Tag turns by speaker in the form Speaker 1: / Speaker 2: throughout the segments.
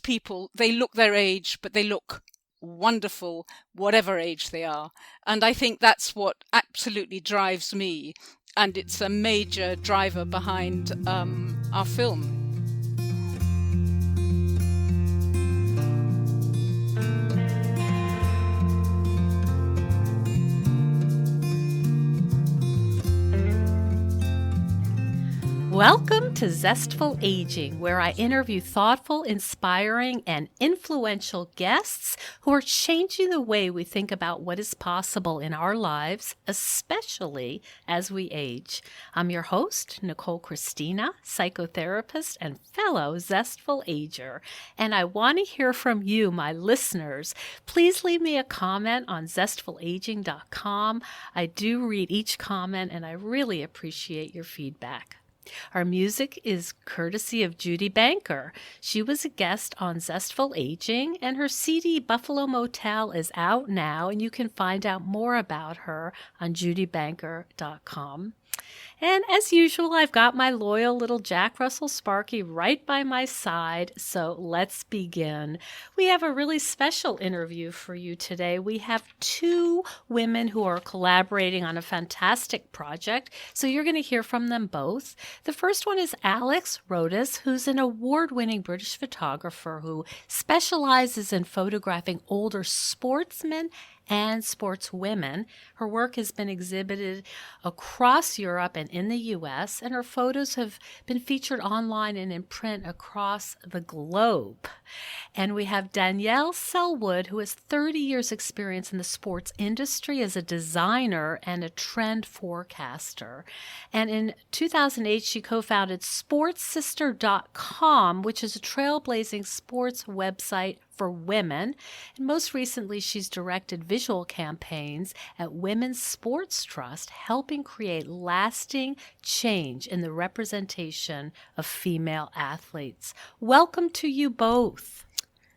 Speaker 1: people, they look their age, but they look wonderful, whatever age they are. And I think that's what absolutely drives me. And it's a major driver behind our film.
Speaker 2: Welcome to Zestful Aging, where I interview thoughtful, inspiring, and influential guests who are changing the way we think about what is possible in our lives, especially as we age. I'm your host, Nicole Christina, psychotherapist and fellow Zestful Ager, and I want to hear from you, my listeners. Please leave me a comment on zestfulaging.com. I do read each comment, and I really appreciate your feedback. Our music is courtesy of Judy Banker. She was a guest on Zestful Aging, and her CD Buffalo Motel is out now, and you can find out more about her on judybanker.com. And as usual, I've got my loyal little Jack Russell Sparky right by my side, so let's begin. We have a really special interview for you today. We have two women who are collaborating on a fantastic project, so you're going to hear from them both. The first one is Alex Rotas, who's an award-winning British photographer who specializes in photographing older sportsmen and sportswomen. Her work has been exhibited across Europe and in the U.S., and her photos have been featured online and in print across the globe. And we have Danielle Sellwood, who has 30 years experience in the sports industry as a designer and a trend forecaster. And in 2008, she co-founded SportsSister.com, which is a trailblazing sports website for women. And most recently, she's directed visual campaigns at Women's Sports Trust, helping create lasting change in the representation of female athletes. Welcome to you both.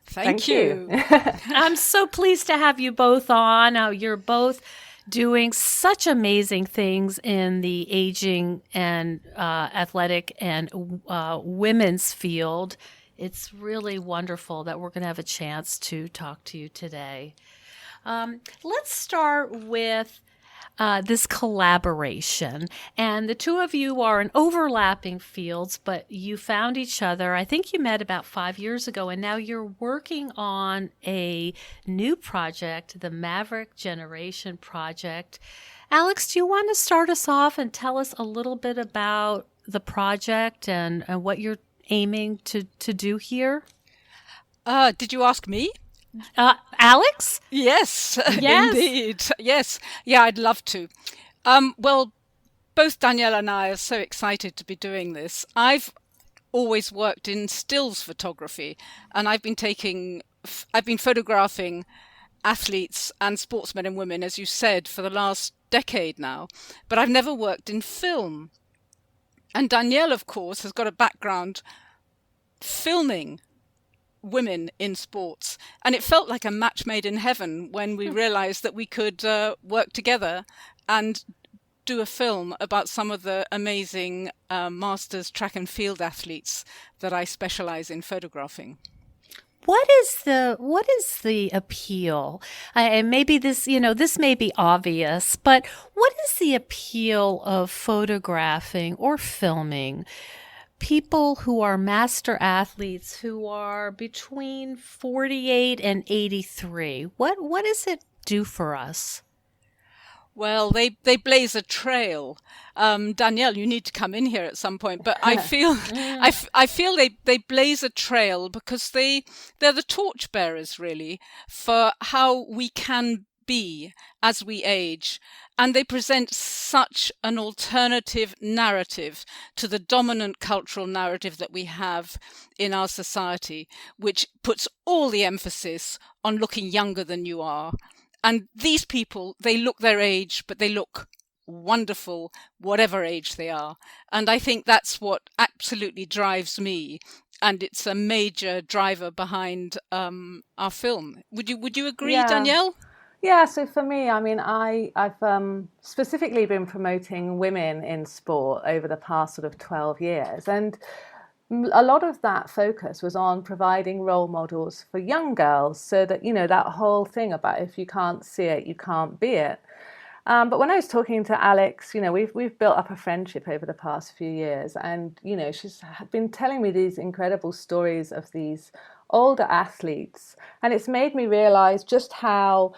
Speaker 1: Thank you.
Speaker 2: I'm so pleased to have you both on. Now, you're both doing such amazing things in the aging and athletic and women's field. It's really wonderful that we're going to have a chance to talk to you today. Let's start with this collaboration. And the two of you are in overlapping fields, but you found each other. I think you met about 5 years ago, and now you're working on a new project, the Maverick Generation Project. Alex, do you want to start us off and tell us a little bit about the project and what you're aiming to do here?
Speaker 1: Did you ask me?
Speaker 2: Alex?
Speaker 1: Yes,
Speaker 2: Yes.
Speaker 1: Indeed. Yes. Yeah, I'd love to. Well, both Danielle and I are so excited to be doing this. I've always worked in stills photography, and I've been photographing athletes and sportsmen and women, as you said, for the last decade now, but I've never worked in film. And Danielle, of course, has got a background filming women in sports. And it felt like a match made in heaven when we realized that we could work together and do a film about some of the amazing masters track and field athletes that I specialize in photographing.
Speaker 2: What is the appeal? And maybe this may be obvious, but what is the appeal of photographing or filming people who are master athletes who are between 48 and 83? What does it do for us?
Speaker 1: Well, they blaze a trail. Danielle, you need to come in here at some point. But I feel I feel they blaze a trail because they're the torchbearers, really, for how we can be as we age. And they present such an alternative narrative to the dominant cultural narrative that we have in our society, which puts all the emphasis on looking younger than you are. And these people, they look their age, but they look wonderful, whatever age they are. And I think that's what absolutely drives me. And it's a major driver behind our film. Would you agree,
Speaker 3: Yeah.
Speaker 1: Danielle?
Speaker 3: Yeah, so for me, I mean, I've specifically been promoting women in sport over the past sort of 12 years. And a lot of that focus was on providing role models for young girls, so that, that whole thing about if you can't see it, you can't be it. But when I was talking to Alex, we've built up a friendship over the past few years, and she's been telling me these incredible stories of these older athletes, and it's made me realize just how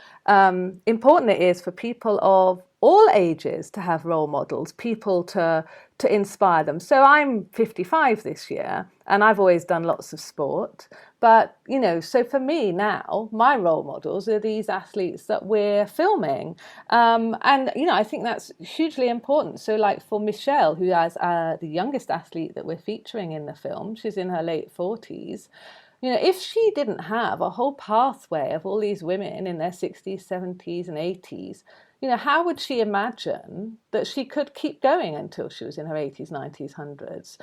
Speaker 3: important it is for people of all ages to have role models, people to inspire them. So I'm 55 this year, and I've always done lots of sport. But, so for me now, my role models are these athletes that we're filming. And, I think that's hugely important. So like for Michelle, who is the youngest athlete that we're featuring in the film, she's in her late 40s. If she didn't have a whole pathway of all these women in their 60s, 70s and 80s, how would she imagine that she could keep going until she was in her 80s, 90s, 100s?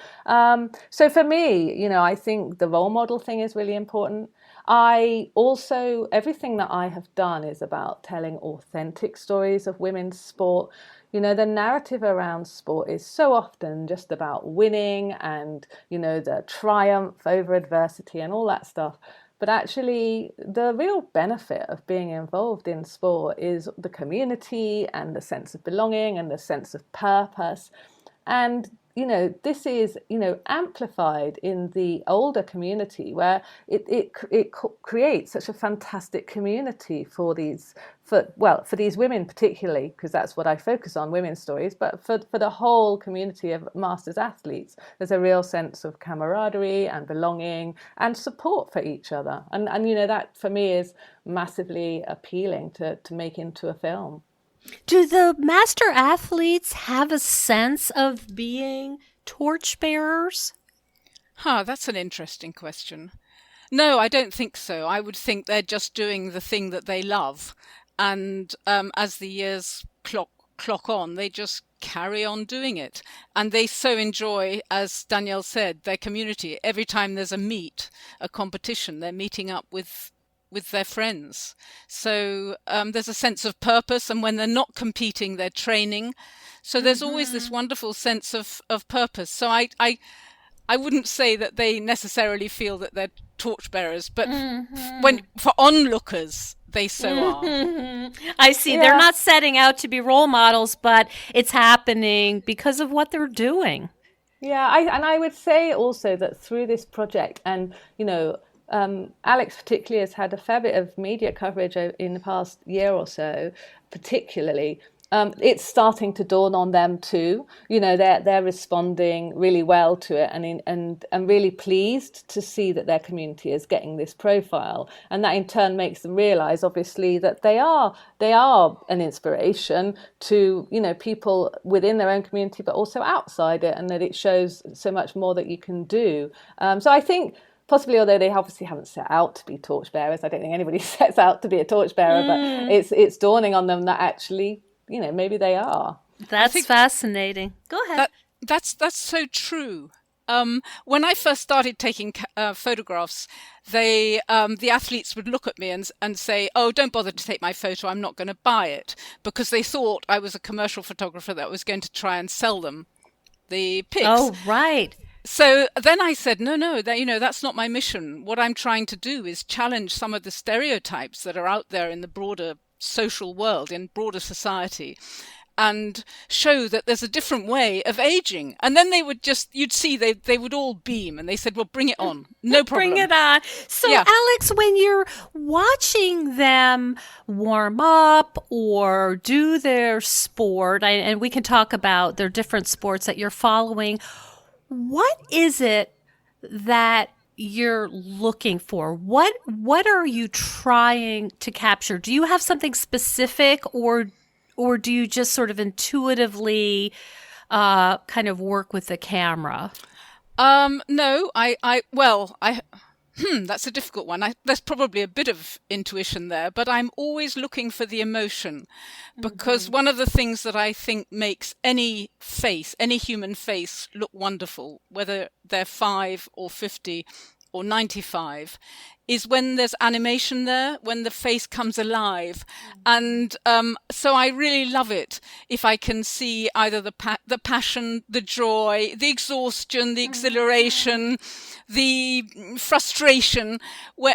Speaker 3: So for me, I think the role model thing is really important. Everything that I have done is about telling authentic stories of women's sport. The narrative around sport is so often just about winning and, the triumph over adversity and all that stuff. But actually, the real benefit of being involved in sport is the community and the sense of belonging and the sense of purpose. And, this is, amplified in the older community, where it creates such a fantastic community for these women particularly, because that's what I focus on, women's stories, but for the whole community of masters athletes, there's a real sense of camaraderie and belonging and support for each other. And that for me is massively appealing to make into a film.
Speaker 2: Do the master athletes have a sense of being torchbearers?
Speaker 1: That's an interesting question. No, I don't think so. I would think they're just doing the thing that they love. And as the years clock on, they just carry on doing it. And they so enjoy, as Danielle said, their community. Every time there's a competition, they're meeting up with their friends. So there's a sense of purpose, and when they're not competing, they're training. So there's always this wonderful sense of purpose. So I wouldn't say that they necessarily feel that they're torchbearers, but for onlookers, they so are.
Speaker 2: I see. Yeah. They're not setting out to be role models, but it's happening because of what they're doing.
Speaker 3: Yeah, I would say also that through this project, and Alex particularly has had a fair bit of media coverage in the past year or so, particularly. It's starting to dawn on them too. They're responding really well to it, and really pleased to see that their community is getting this profile, and that in turn makes them realise, obviously, that they are an inspiration to people within their own community, but also outside it, and that it shows so much more that you can do. So I think, possibly, although they obviously haven't set out to be torchbearers, I don't think anybody sets out to be a torchbearer, but it's dawning on them that actually, maybe they are.
Speaker 2: That's fascinating. Go ahead.
Speaker 1: That's so true. When I first started taking photographs, the athletes would look at me and say, "Oh, don't bother to take my photo. I'm not going to buy it," because they thought I was a commercial photographer that was going to try and sell them the pics.
Speaker 2: Oh, right.
Speaker 1: So then I said, no, that's not my mission. What I'm trying to do is challenge some of the stereotypes that are out there in the broader social world, in broader society, and show that there's a different way of aging. And then you'd see they would all beam, and they said, well, bring it on. No problem.
Speaker 2: Bring it on. So yeah. Alex, when you're watching them warm up or do their sport, and we can talk about their different sports that you're following, what is it that you're looking for? What are you trying to capture? Do you have something specific, or do you just sort of intuitively kind of work with the camera?
Speaker 1: No, that's a difficult one. There's probably a bit of intuition there, but I'm always looking for the emotion, because one of the things that I think makes any human face look wonderful, whether they're 5 or 50 or 95 is when there's animation there, when the face comes alive. And so I really love it if I can see either the passion, the joy, the exhaustion, the exhilaration, the frustration,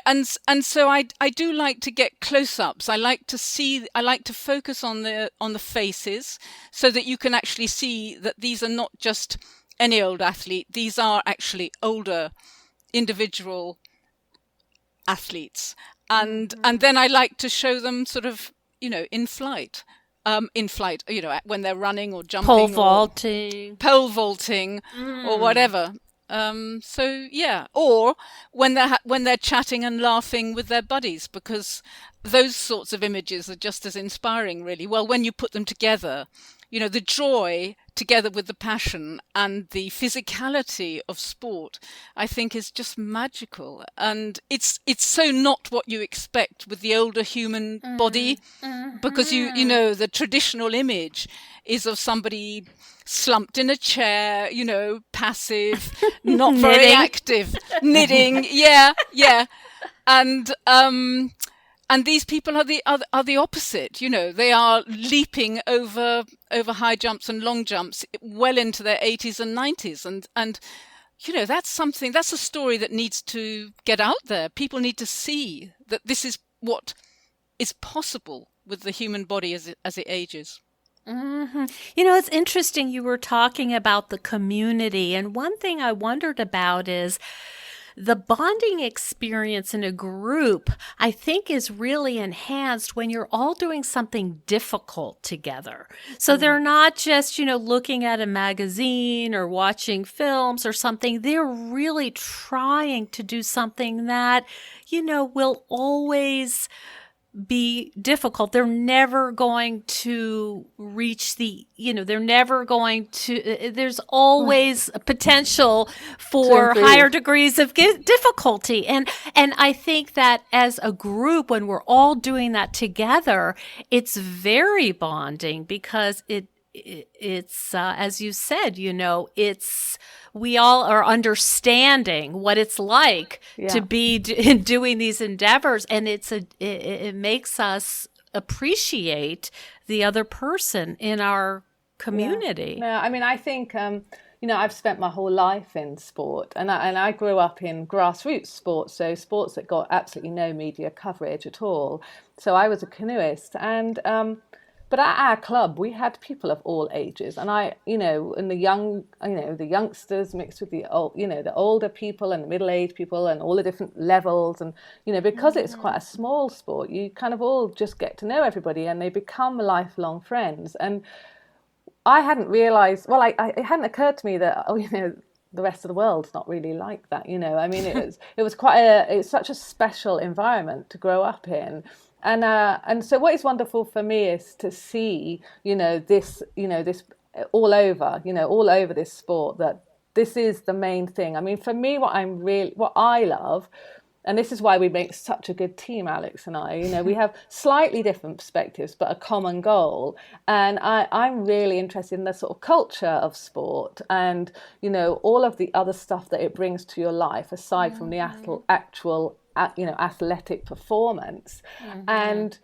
Speaker 1: and so I do like to get close-ups. I like to focus on the faces so that you can actually see that these are not just any old athlete. These are actually older individual athletes, and then I like to show them sort of, in flight, when they're running or jumping, pole vaulting, or whatever. So yeah, or when they're chatting and laughing with their buddies, because those sorts of images are just as inspiring, really. Well, when you put them together, the joy together with the passion and the physicality of sport, I think, is just magical. And it's so not what you expect with the older human body, because the traditional image is of somebody slumped in a chair, passive, not very active, knitting. Yeah. And these people are the opposite. They are leaping over high jumps and long jumps well into their 80s and 90s, and that's a story that needs to get out there. People need to see that this is what is possible with the human body as it ages.
Speaker 2: Mm-hmm. It's interesting you were talking about the community, and one thing I wondered about is the bonding experience in a group, I think, is really enhanced when you're all doing something difficult together. So they're not just, looking at a magazine or watching films or something. They're really trying to do something that, will always be difficult. They're never going to reach there's always a potential for higher degrees of difficulty. And I think that as a group, when we're all doing that together, it's very bonding, because it's as you said, we all are understanding what it's like to be doing these endeavors, and it makes us appreciate the other person in our community.
Speaker 3: No, I mean, I think I've spent my whole life in sport, and I grew up in grassroots sports, so sports that got absolutely no media coverage at all. So I was a canoeist, and but at our club, we had people of all ages, and and the youngsters mixed with the older people and the middle-aged people and all the different levels, and because it's quite a small sport, you kind of all just get to know everybody, and they become lifelong friends. And I hadn't realised, it hadn't occurred to me that the rest of the world's not really like that. I mean, it was such a special environment to grow up in. And so what is wonderful for me is to see, this all over this sport, that this is the main thing. I mean, for me, what I love, and this is why we make such a good team, Alex and I, we have slightly different perspectives, but a common goal. And I'm really interested in the sort of culture of sport and, all of the other stuff that it brings to your life, aside from the actual athletic performance. And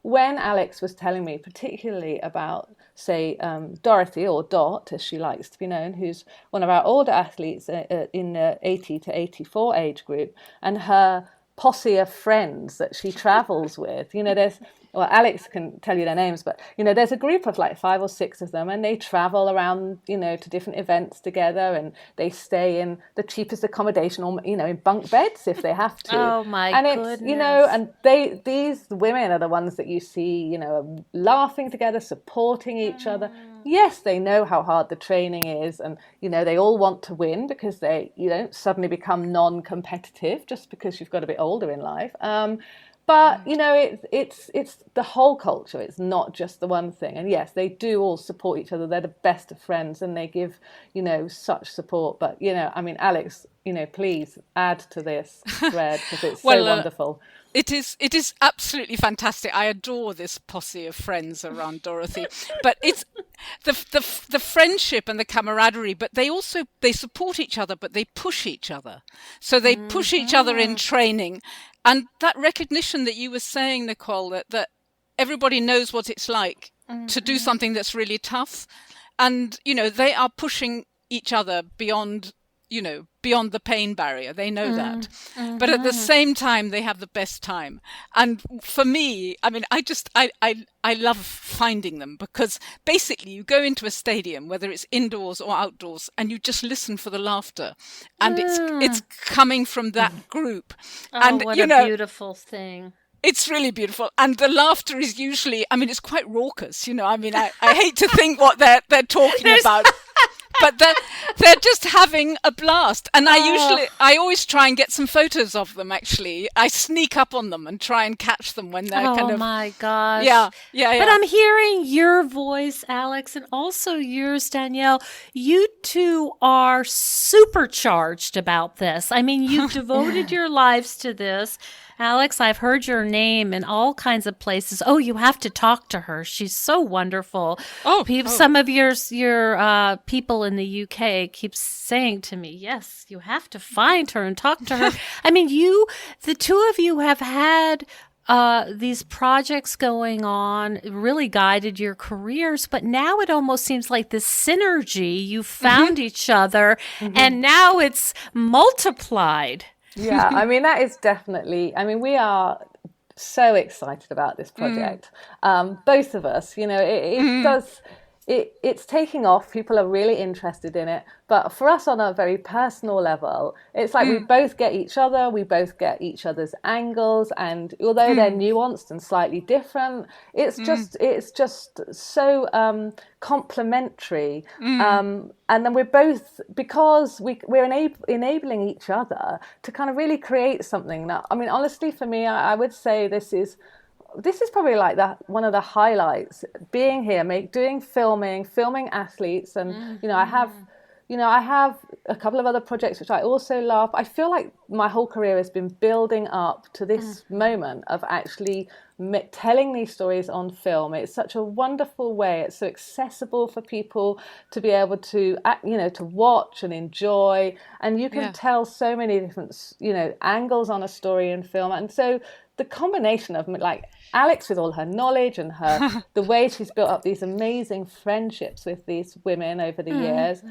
Speaker 3: when Alex was telling me particularly about, say, Dorothy, or Dot as she likes to be known, who's one of our older athletes in the 80 to 84 age group, and her posse of friends that she travels with, Alex can tell you their names, but there's a group of like 5 or 6 of them, and they travel around to different events together, and they stay in the cheapest accommodation, or in bunk beds if they have to.
Speaker 2: Oh my goodness.
Speaker 3: And these women are the ones that you see laughing together, supporting each other. Yes, they know how hard the training is, and they all want to win, because you don't suddenly become non-competitive just because you've got a bit older in life. But it's the whole culture. It's not just the one thing. And yes, they do all support each other. They're the best of friends, and they give such support. But I mean, Alex, please add to this thread because it's so wonderful.
Speaker 1: It is absolutely fantastic. I adore this posse of friends around Dorothy. But it's the friendship and the camaraderie, but they support each other, but they push each other. So they push each other in training. And that recognition that you were saying, Nicole, that everybody knows what it's like to do something that's really tough. And, they are pushing each other beyond the pain barrier. They know that. But at the same time, they have the best time. And for me, I mean, I love finding them, because basically you go into a stadium, whether it's indoors or outdoors, and you just listen for the laughter. And it's coming from that group. And
Speaker 2: what a beautiful thing.
Speaker 1: It's really beautiful. And the laughter is usually, I mean, it's quite raucous, I mean, I hate to think what they're talking about. But they're just having a blast. And I always try and get some photos of them, actually. I sneak up on them and try and catch them when they're kind of... Oh,
Speaker 2: my gosh.
Speaker 1: Yeah.
Speaker 2: But I'm hearing your voice, Alex, and also yours, Danielle. You two are supercharged about this. I mean, you've devoted your lives to this. Alex, I've heard your name in all kinds of places. Oh, you have to talk to her. She's so wonderful. Some of your people in the UK keep saying to me, yes, you have to find her and talk to her. I mean, the two of you have had these projects going on, really guided your careers, but now it almost seems like this synergy, you found each other, and now it's multiplied.
Speaker 3: Yeah, I mean, that is definitely, I mean, we are so excited about this project. Both of us, it's taking off. People are really interested in it. But for us on a very personal level, it's like we both get each other, we both get each other's angles. And although they're nuanced and slightly different, it's just so complementary. And then we're both, because we're enabling each other to kind of really create something that, I mean, honestly, for me, I would say this is probably like one of the highlights, being here, filming athletes. And, I have a couple of other projects which I also love. I feel like my whole career has been building up to this moment of actually telling these stories on film. It's such a wonderful way. It's so accessible for people to be able to, to watch and enjoy. And you can tell so many different, angles on a story in film. And so the combination of like Alex with all her knowledge and the way she's built up these amazing friendships with these women over the years,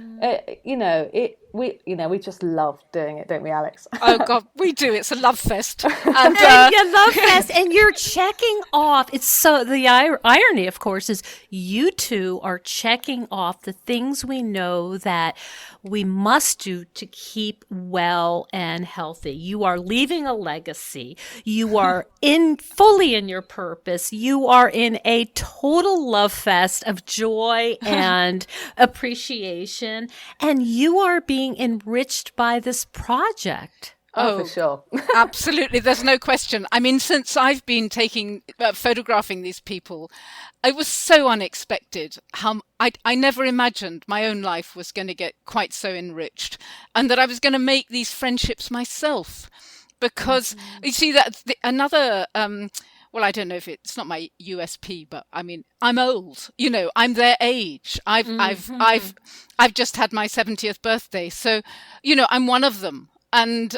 Speaker 3: we just love doing it, don't we, Alex?
Speaker 1: Oh God, we do. It's a love fest.
Speaker 2: And you love fest, and you're checking off. It's so the irony, of course, is you two are checking off the things we know that we must do to keep well and healthy. You are leaving a legacy. You are fully in your purpose. You are in a total love fest of joy and appreciation, and you are being enriched by this project.
Speaker 3: Oh, for sure.
Speaker 1: Absolutely. There's no question. I mean, since I've been photographing these people, it was so unexpected how I never imagined my own life was going to get quite so enriched, and that I was going to make these friendships myself. Because you see that another, well, I don't know if it's not my USP, but I mean, I'm old, I'm their age. I've just had my 70th birthday. So, I'm one of them. And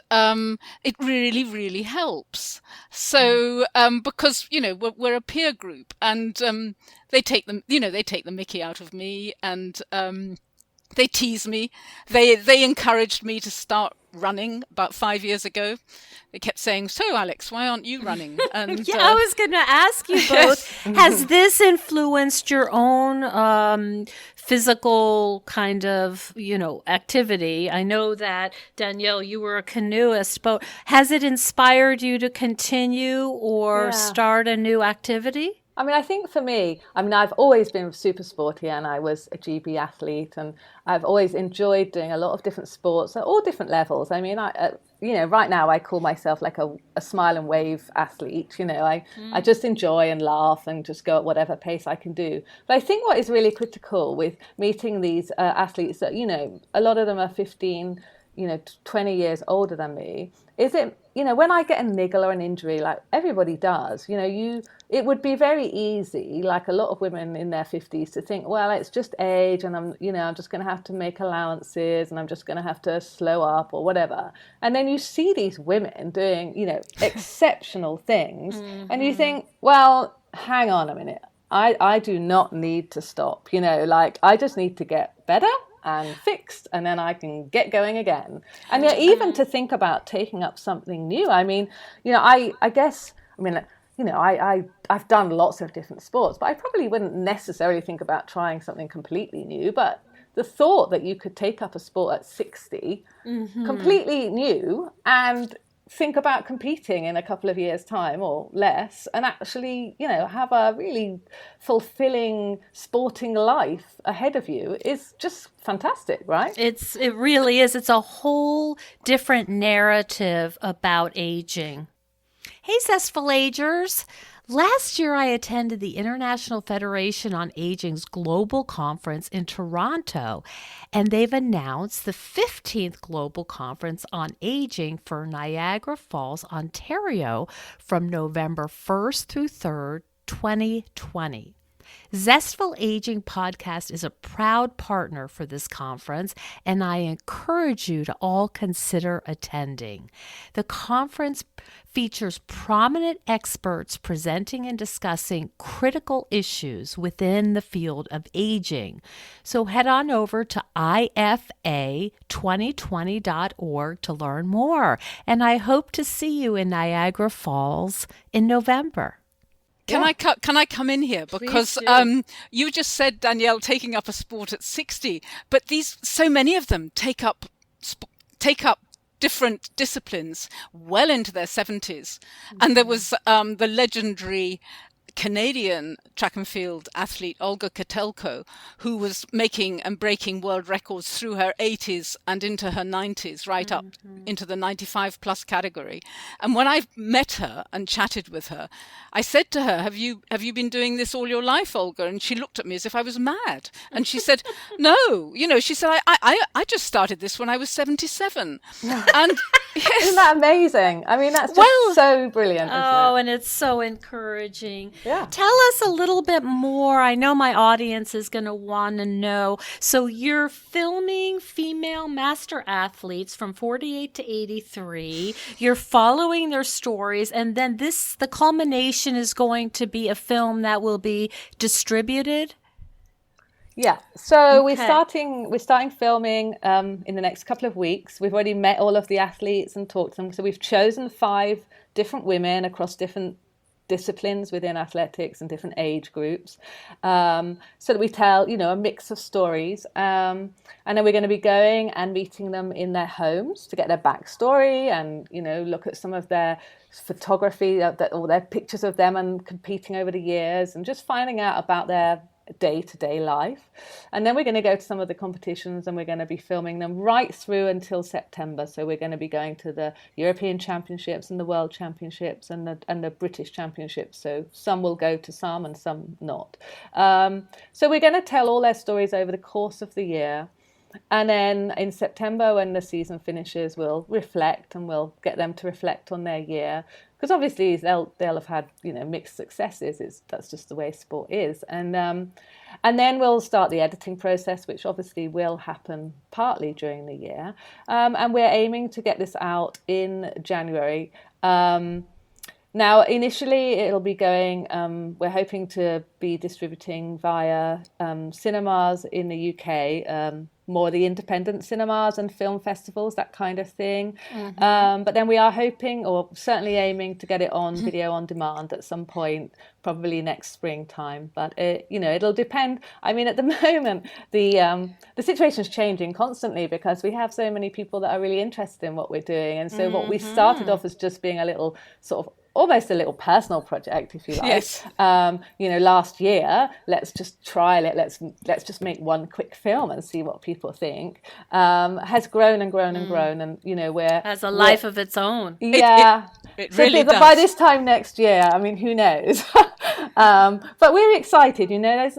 Speaker 1: it really, really helps. So because we're a peer group, and they take the mickey out of me, and they tease me. They encouraged me to start running about 5 years ago. They kept saying, "So, Alex, why aren't you running?" And
Speaker 2: I was going to ask you both. Has this influenced your own physical kind of, activity? I know that, Danielle, you were a canoeist, but has it inspired you to continue or start a new activity?
Speaker 3: I mean, I think for me, I've always been super sporty, and I was a GB athlete, and I've always enjoyed doing a lot of different sports at all different levels. I mean, right now I call myself like a smile and wave athlete. I just enjoy and laugh and just go at whatever pace I can do. But I think what is really critical with meeting these athletes that, a lot of them are 15, 20 years older than me, is when I get a niggle or an injury, like everybody does, it would be very easy, like a lot of women in their 50s, to think, well, it's just age and I'm just going to have to make allowances and I'm just going to have to slow up or whatever. And then you see these women doing, exceptional things and you think, well, hang on a minute. I do not need to stop, I just need to get better and fixed, and then I can get going again. And even to think about taking up something new. I mean, I guess, I've done lots of different sports, but I probably wouldn't necessarily think about trying something completely new. But the thought that you could take up a sport at 60, completely new, and think about competing in a couple of years' time or less, and actually, have a really fulfilling sporting life ahead of you is just fantastic, right?
Speaker 2: It really is. It's a whole different narrative about aging. Hey, Zestful Agers. Last year, I attended the International Federation on Aging's Global Conference in Toronto, and they've announced the 15th Global Conference on Aging for Niagara Falls, Ontario, from November 1st through 3rd, 2020. Zestful Aging Podcast is a proud partner for this conference, and I encourage you to all consider attending. The conference features prominent experts presenting and discussing critical issues within the field of aging. So head on over to ifa2020.org to learn more, and I hope to see you in Niagara Falls in November.
Speaker 1: Can I come in here? Because you just said, Danielle, taking up a sport at 60, but so many of them take up different disciplines well into their 70s. And there was the legendary Canadian track and field athlete Olga Kotelko, who was making and breaking world records through her 80s and into her 90s, right up into the 95 plus category. And when I met her and chatted with her, I said to her, have you been doing this all your life, Olga? And she looked at me as if I was mad. And she said, no, she said, I just started this when I was 77. And yes.
Speaker 3: Isn't that amazing? I mean, that's just so brilliant.
Speaker 2: Oh, and it's so encouraging.
Speaker 3: Yeah.
Speaker 2: Tell us a little bit more. I know my audience is going to want to know. So you're filming female master athletes from 48 to 83. You're following their stories. And then the culmination is going to be a film that will be distributed.
Speaker 3: Yeah, so we're starting filming in the next couple of weeks. We've already met all of the athletes and talked to them. So we've chosen 5 different women across different disciplines within athletics and different age groups, so that we tell, a mix of stories. And then we're going to be going and meeting them in their homes to get their backstory and, look at some of their photography, or their pictures of them and competing over the years, and just finding out about their day-to-day life. And then we're going to go to some of the competitions, and we're going to be filming them right through until September. So we're going to be going to the European Championships and the World Championships and the British Championships. So some will go to some and some not. So we're going to tell all their stories over the course of the year. And then in September, when the season finishes, we'll reflect, and we'll get them to reflect on their year. Because obviously they'll have had, mixed successes. That's just the way sport is. And then we'll start the editing process, which obviously will happen partly during the year. And we're aiming to get this out in January. Now, initially, it'll be going, we're hoping to be distributing via cinemas in the UK, more the independent cinemas and film festivals, that kind of thing. But then we are hoping, or certainly aiming, to get it on video on demand at some point, probably next springtime. But it'll depend. I mean, at the moment, the situation's changing constantly because we have so many people that are really interested in what we're doing, and so what we started off as just being a little sort of almost a little personal project, if you like.
Speaker 1: Yes.
Speaker 3: Last year, let's just trial it. Let's just make one quick film and see what people think. Has grown and grown and grown, and
Speaker 2: has a life of its own.
Speaker 3: Yeah,
Speaker 1: it really does.
Speaker 3: By this time next year, I mean, who knows? But we're excited. There's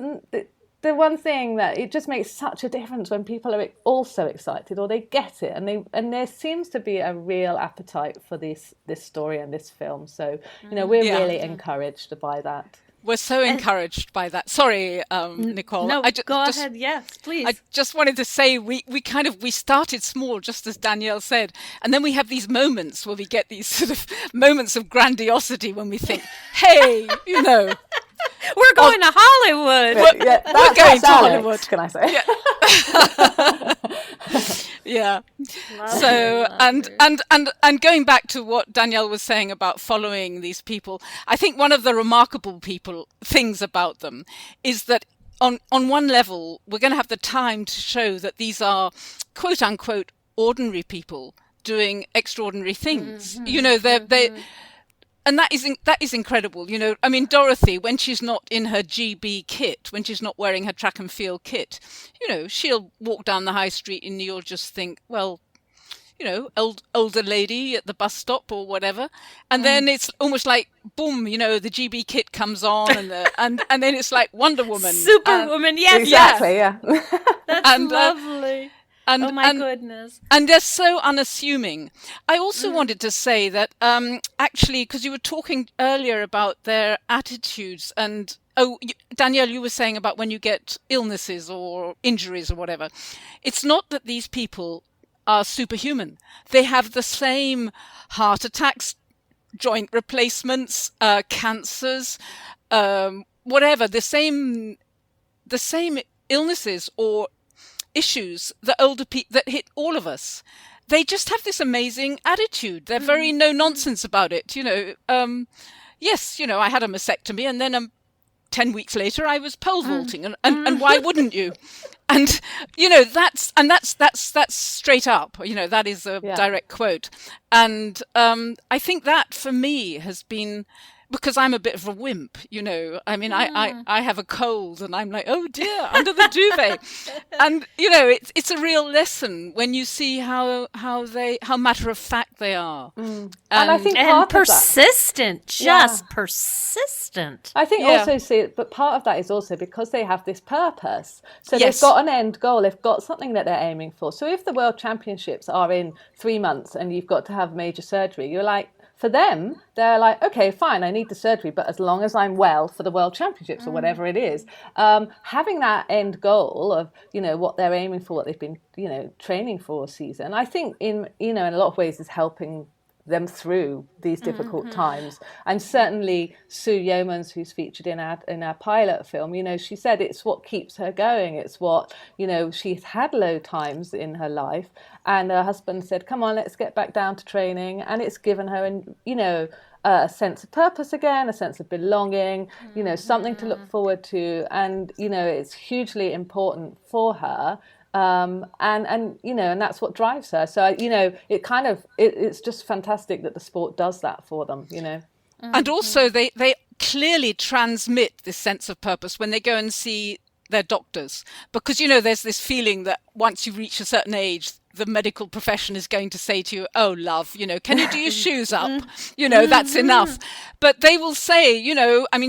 Speaker 3: the one thing that it just makes such a difference when people are also excited, or they get it, and there seems to be a real appetite for this story and this film. So we're really encouraged by that.
Speaker 1: We're so encouraged by that. Sorry, Nicole.
Speaker 2: No, go ahead. Yes, please.
Speaker 1: I just wanted to say we started small, just as Danielle said, and then we have these moments where we get these sort of moments of grandiosity when we think, hey,
Speaker 2: we're going to Hollywood.
Speaker 1: We're going to Hollywood.
Speaker 3: Can I say?
Speaker 1: Yeah. So and going back to what Danielle was saying about following these people, I think one of the remarkable things about them is that on one level we're going to have the time to show that these are quote unquote ordinary people doing extraordinary things. They and that is incredible. I mean, Dorothy, when she's not in her GB kit, when she's not wearing her track and field kit, she'll walk down the high street and you'll just think, well, older lady at the bus stop or whatever. And then it's almost like, boom, the GB kit comes on and then it's like Wonder Woman.
Speaker 2: Superwoman, yes.
Speaker 3: Exactly, yeah.
Speaker 2: That's lovely. Oh my goodness.
Speaker 1: And they're so unassuming. I also wanted to say that actually, because you were talking earlier about their attitudes and, Danielle, you were saying about when you get illnesses or injuries or whatever. It's not that these people are superhuman. They have the same heart attacks, joint replacements, cancers, whatever, the same illnesses or issues that that hit all of us. They just have this amazing attitude. They're very no nonsense about it. Yes, I had a mastectomy, and then 10 weeks later I was pole vaulting, and why wouldn't you? And that's straight up. That is a direct quote. And I think that for me has been, because I'm a bit of a wimp, I mean, I have a cold and I'm like, oh dear, under the duvet. And, it's a real lesson when you see how matter of fact they are.
Speaker 3: And I think
Speaker 2: persistent, persistent.
Speaker 3: I think also but part of that is also because they have this purpose. So they've got an end goal, they've got something that they're aiming for. So if the World Championships are in 3 months and you've got to have major surgery, you're like, for them, they're like, okay, fine, I need the surgery, but as long as I'm well for the World Championships or whatever it is, having that end goal of, what they're aiming for, what they've been, training for all season, I think in a lot of ways is helping them through these difficult times. And certainly Sue Yeomans, who's featured in our pilot film, she said it's what keeps her going. It's what, she's had low times in her life, and her husband said, come on, let's get back down to training, and it's given her a sense of purpose again, a sense of belonging, something to look forward to, and it's hugely important for her. And that's what drives her. So it's just fantastic that the sport does that for them.
Speaker 1: And also they clearly transmit this sense of purpose when they go and see their doctors, because there's this feeling that once you reach a certain age, the medical profession is going to say to you, oh love, can you do your shoes up? That's enough. But they will say,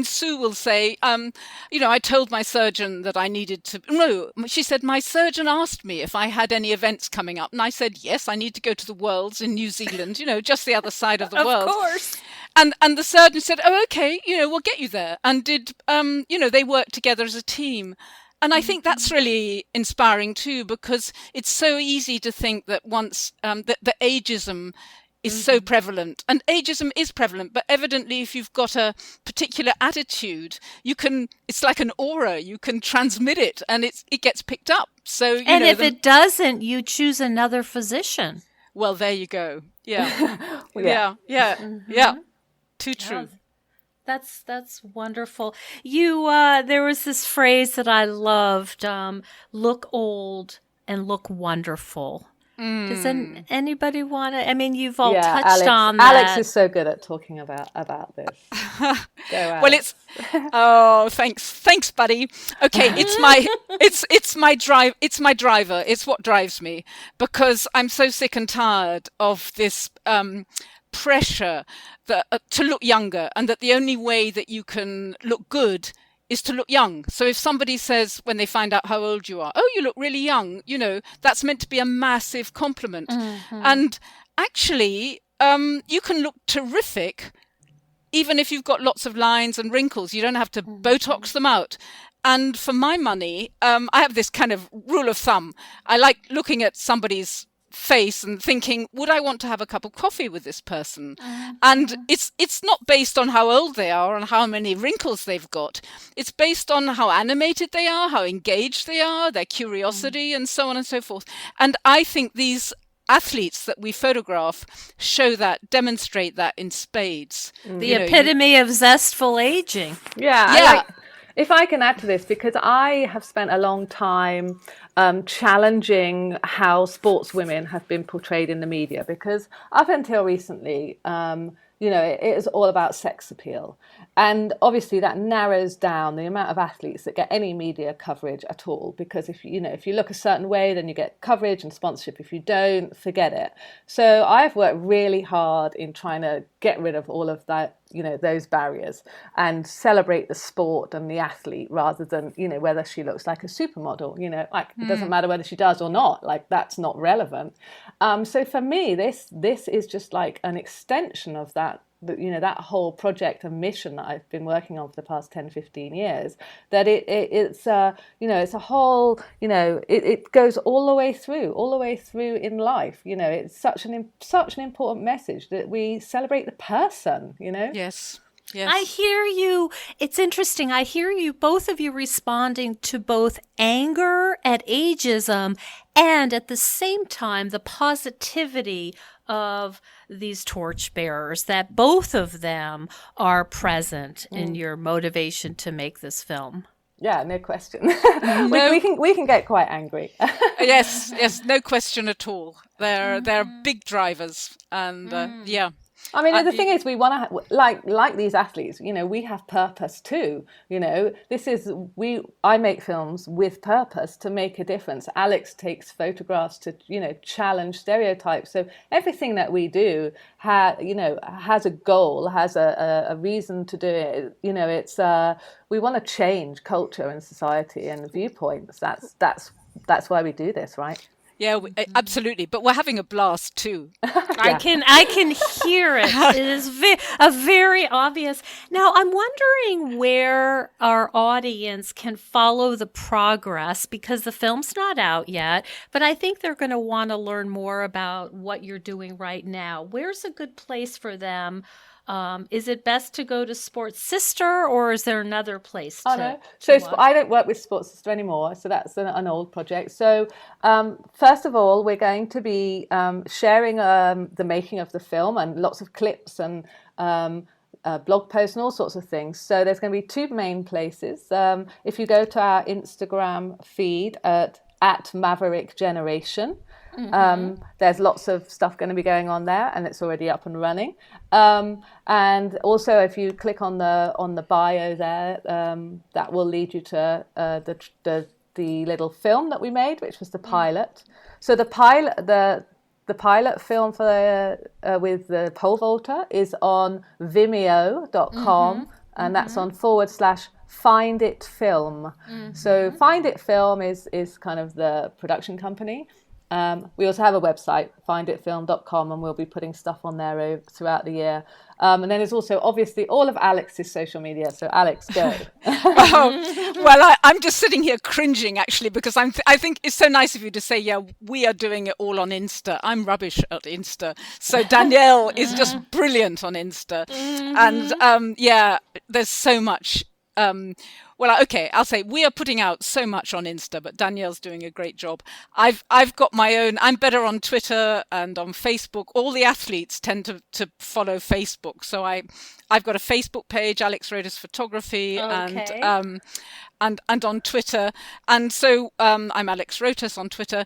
Speaker 1: Sue will say, I told my surgeon that I needed to, no, she said, my surgeon asked me if I had any events coming up. And I said, yes, I need to go to the Worlds in New Zealand, just the other side of the world.
Speaker 2: Of course.
Speaker 1: And the surgeon said, oh, okay, we'll get you there. And they worked together as a team. And I think that's really inspiring too, because it's so easy to think that once that ageism is so prevalent, and ageism is prevalent, but evidently if you've got a particular attitude, it's like an aura, you can transmit it and it gets picked up. So
Speaker 2: if it doesn't, you choose another physician.
Speaker 1: Well, there you go. Yeah. Yeah. Too true.
Speaker 2: That's wonderful. There was this phrase that I loved, look old and look wonderful. Does anybody want to? I mean, you've all
Speaker 3: Yeah,
Speaker 2: touched on
Speaker 3: Alex
Speaker 2: that.
Speaker 3: is so good at talking about this. Go, Alex.
Speaker 1: Well, thanks, buddy. Okay, it's my driver. It's what drives me, because I'm so sick and tired of this pressure that to look younger, and that the only way that you can look good is to look young. So if somebody says when they find out how old you are, oh, you look really young, that's meant to be a massive compliment. And actually, you can look terrific even if you've got lots of lines and wrinkles. You don't have to Botox them out. And for my money, I have this kind of rule of thumb. I like looking at somebody's face and thinking, would I want to have a cup of coffee with this person? And it's not based on how old they are and how many wrinkles they've got. It's based on how animated they are, how engaged they are, their curiosity, and so on and so forth. And I think these athletes that we photograph demonstrate that in spades.
Speaker 2: The epitome of zestful aging.
Speaker 3: Yeah. If I can add to this, because I have spent a long time challenging how sportswomen have been portrayed in the media, because up until recently, it is all about sex appeal. And obviously that narrows down the amount of athletes that get any media coverage at all, because if you look a certain way, then you get coverage and sponsorship. If you don't, forget it. So I've worked really hard in trying to get rid of all of that, those barriers, and celebrate the sport and the athlete rather than, whether she looks like a supermodel. It doesn't matter whether she does or not, like that's not relevant. So for me, this is just like an extension of that whole project and mission that I've been working on for the past 10, 15 years, that it's a whole, it goes all the way through in life. It's such an important message that we celebrate the person,
Speaker 1: Yes.
Speaker 2: I hear you. It's interesting. I hear you, both of you, responding to both anger at ageism and at the same time the positivity of these torchbearers, that both of them are present in your motivation to make this film.
Speaker 3: Yeah, no question. We can get quite angry.
Speaker 1: Yes, no question at all. They're big drivers, and yeah.
Speaker 3: I mean, the thing is, we want to like these athletes. We have purpose too. I make films with purpose to make a difference. Alex takes photographs to challenge stereotypes. So everything that we do has a goal, has a reason to do it. It's we want to change culture and society and viewpoints. That's why we do this, right?
Speaker 1: Yeah, absolutely. But we're having a blast too.
Speaker 2: I can hear it. It is very obvious. Now, I'm wondering where our audience can follow the progress, because the film's not out yet, but I think they're going to want to learn more about what you're doing right now. Where's a good place for them? Is it best to go to Sports Sister, or is there another place to
Speaker 3: So I don't work with Sports Sister anymore, so that's an old project. So first of all, we're going to be sharing the making of the film and lots of clips and blog posts and all sorts of things. So there's going to be two main places. If you go to our Instagram feed at Maverick Generation, there's lots of stuff going to be going on there, and it's already up and running. And also, if you click on the bio there, that will lead you to the little film that we made, which was the pilot. So the pilot film for with the pole vaulter is on Vimeo.com, and that's on /Find It Film. So Find It Film is kind of the production company. We also have a website, finditfilm.com, and we'll be putting stuff on there throughout the year. And then there's also obviously all of Alex's social media. So Alex, go.
Speaker 1: Well, I'm just sitting here cringing actually, because I think it's so nice of you to say, yeah, we are doing it all on Insta. I'm rubbish at Insta. So Danielle is just brilliant on Insta. And there's so much. I'll say we are putting out so much on Insta, but Danielle's doing a great job. I've got my own. I'm better on Twitter and on Facebook. All the athletes tend to follow Facebook, so I've got a Facebook page, Alex Rotas Photography, and on Twitter. And so I'm Alex Rotas on Twitter.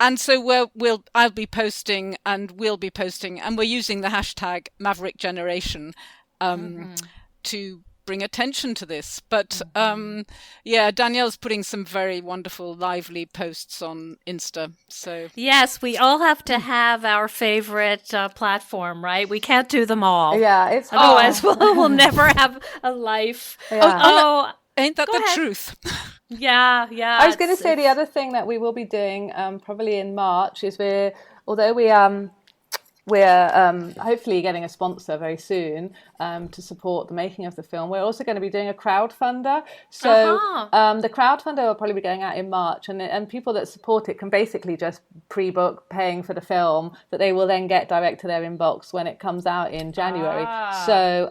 Speaker 1: And so I'll be posting, and we'll be posting, and we're using the hashtag Maverick Generation to bring attention to this. But Danielle's putting some very wonderful, lively posts on Insta. So
Speaker 2: yes, we all have to have our favorite platform, right? We can't do them all.
Speaker 3: Yeah, it's
Speaker 2: otherwise we'll never have a life.
Speaker 3: Yeah.
Speaker 1: Ain't that the truth?
Speaker 2: Yeah.
Speaker 3: I was going to say the other thing that we will be doing probably in March is although we're hopefully getting a sponsor very soon to support the making of the film. We're also going to be doing a crowdfunder. So the crowdfunder will probably be going out in March, and people that support it can basically just pre-book paying for the film that they will then get direct to their inbox when it comes out in January. So,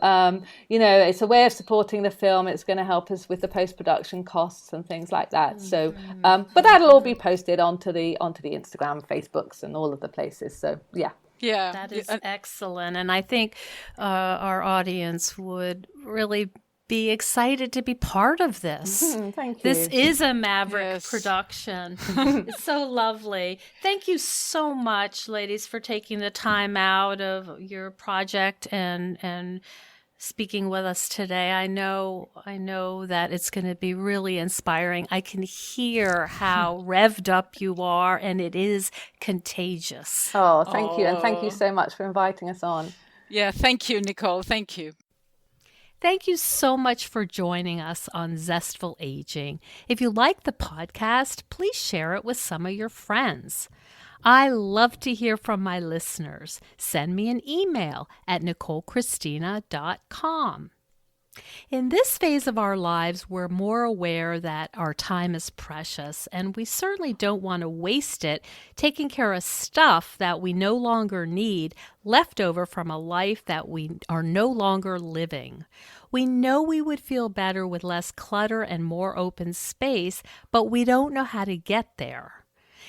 Speaker 3: it's a way of supporting the film. It's going to help us with the post-production costs and things like that. So, but that'll all be posted onto the Instagram, Facebooks, and all of the places. So, yeah.
Speaker 1: Yeah,
Speaker 2: that is excellent. And I think our audience would really be excited to be part of this.
Speaker 3: Thank you.
Speaker 2: This is a Maverick production. It's so lovely. Thank you so much, ladies, for taking the time out of your project and speaking with us today. I know that it's going to be really inspiring. I can hear how revved up you are, and it is contagious.
Speaker 3: Oh, thank you. And thank you so much for inviting us on.
Speaker 1: Yeah, thank you, Nicole. Thank you.
Speaker 2: Thank you so much for joining us on Zestful Aging. If you like the podcast, please share it with some of your friends. I love to hear from my listeners. Send me an email at NicoleChristina.com. In this phase of our lives, we're more aware that our time is precious, and we certainly don't want to waste it taking care of stuff that we no longer need, left over from a life that we are no longer living. We know we would feel better with less clutter and more open space, but we don't know how to get there.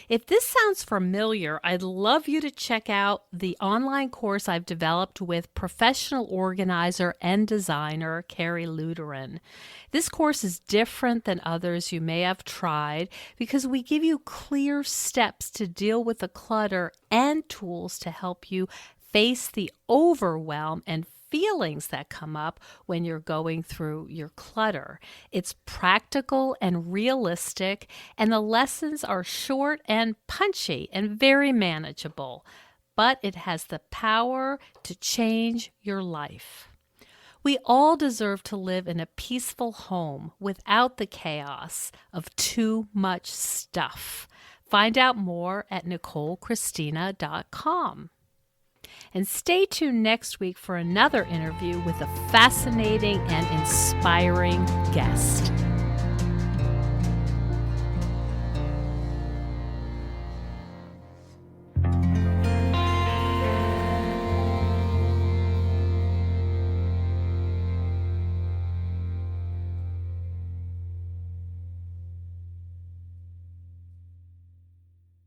Speaker 2: If this sounds familiar, I'd love you to check out the online course I've developed with professional organizer and designer Carrie Luderin. This course is different than others you may have tried because we give you clear steps to deal with the clutter and tools to help you face the overwhelm and feelings that come up when you're going through your clutter. It's practical and realistic, and the lessons are short and punchy and very manageable, but it has the power to change your life. We all deserve to live in a peaceful home without the chaos of too much stuff. Find out more at NicoleChristina.com. And stay tuned next week for another interview with a fascinating and inspiring guest.